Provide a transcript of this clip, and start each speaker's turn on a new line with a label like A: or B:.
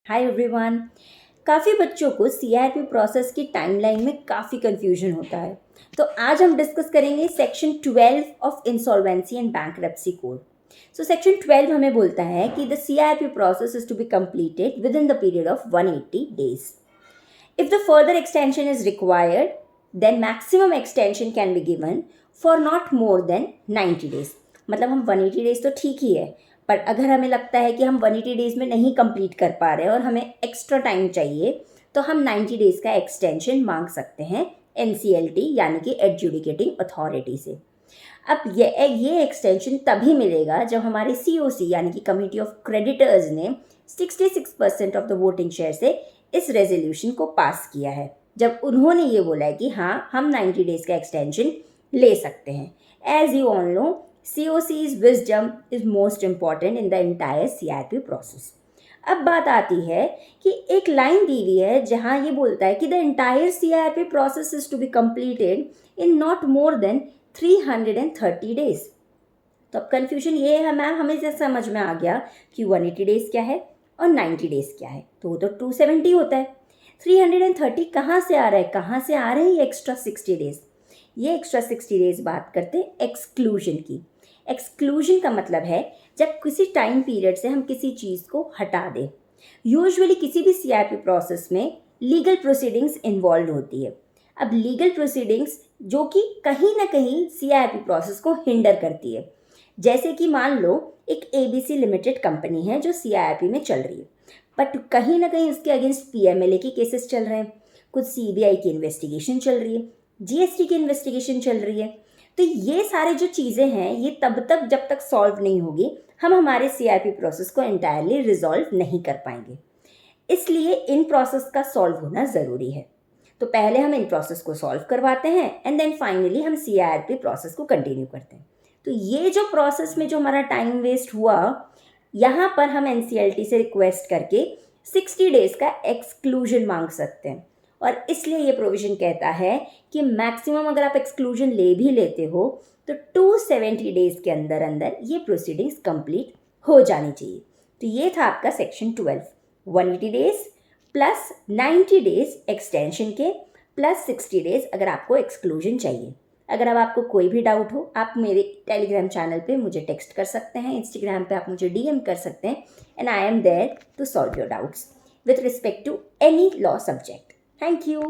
A: Hi everyone. काफ़ी बच्चों को सीआरपी प्रोसेस की टाइमलाइन में काफ़ी कंफ्यूजन होता है। तो आज हम डिस्कस करेंगे section 12 of insolvency and bankruptcy code. So section 12 हमें बोलता है कि the CRP process is to be completed within the period of 180 days. If the further extension is required, then maximum extension can be given for not more than 90 days। मतलब हम 180 days तो ठीक ही है, पर अगर हमें लगता है कि हम 180 डेज में नहीं कंप्लीट कर पा रहे और हमें एक्स्ट्रा टाइम चाहिए, तो हम 90 डेज का एक्सटेंशन मांग सकते हैं NCLT यानी कि एडजुडिकेटिंग अथॉरिटी से। अब ये एक्सटेंशन तभी मिलेगा जब हमारे COC यानी कि कमिटी ऑफ क्रेडिटर्स ने 66% ऑफ द वोटिंग शेयर से इस रेजोल्यूशन को पास किया है, जब उन्होंने ये बोला है कि हाँ हम 90 डेज का एक्सटेंशन ले सकते हैं। As you all know, COC's wisdom is most important in the entire CRP process. अब बात आती है कि एक लाइन दी हुई है जहाँ ये बोलता है कि the entire CRP process is to be completed in not more than 330 days. तो अब कन्फ्यूजन ये है मैम, हमें जैसे समझ में आ गया कि 180 डेज क्या है और 90 डेज क्या है, तो वो तो 270 होता है। 330 कहाँ से आ रहा है, कहाँ से आ रहे हैं ये एक्स्ट्रा 60 डेज? ये एक्स्ट्रा 60 डेज बात करते हैं एक्सक्लूजन की। एक्सक्लूजन का मतलब है जब किसी टाइम पीरियड से हम किसी चीज़ को हटा दें। यूजुअली किसी भी CRP प्रोसेस में लीगल प्रोसीडिंग्स इन्वॉल्व होती है। अब लीगल प्रोसीडिंग्स जो कि कहीं ना कहीं CRP प्रोसेस को हिंडर करती है। जैसे कि मान लो एक ABC लिमिटेड कंपनी है जो CRP में चल रही है, बट कहीं ना कहीं उसके अगेंस्ट PMLA के केसेस चल रहे हैं, कुछ CBI की इन्वेस्टिगेशन चल रही है, GST की इन्वेस्टिगेशन चल रही है। तो ये सारे जो चीज़ें हैं ये तब तक जब तक सॉल्व नहीं होगी हम हमारे CRP प्रोसेस को एंटायरली रिजॉल्व नहीं कर पाएंगे। इसलिए इन प्रोसेस का सॉल्व होना ज़रूरी है। तो पहले हम इन प्रोसेस को सॉल्व करवाते हैं एंड देन फाइनली हम CRP प्रोसेस को कंटिन्यू करते हैं। तो ये जो प्रोसेस में जो हमारा टाइम वेस्ट हुआ, यहाँ पर हम NCLT से रिक्वेस्ट करके 60 डेज़ का एक्सक्लूजन मांग सकते हैं। और इसलिए ये प्रोविज़न कहता है कि मैक्सिमम अगर आप एक्सक्लूजन ले भी लेते हो तो 270 डेज़ के अंदर अंदर ये प्रोसीडिंग्स कंप्लीट हो जानी चाहिए। तो ये था आपका section 12, 180 days plus 90 days extension के प्लस 60 डेज़ अगर आपको एक्सक्लूजन चाहिए। अगर अब आपको कोई भी डाउट हो आप मेरे टेलीग्राम चैनल पे मुझे टेक्स्ट कर सकते हैं, इंस्टाग्राम पे आप मुझे DM कर सकते हैं, and I am there to solve your doubts with respect to any law subject. Thank you.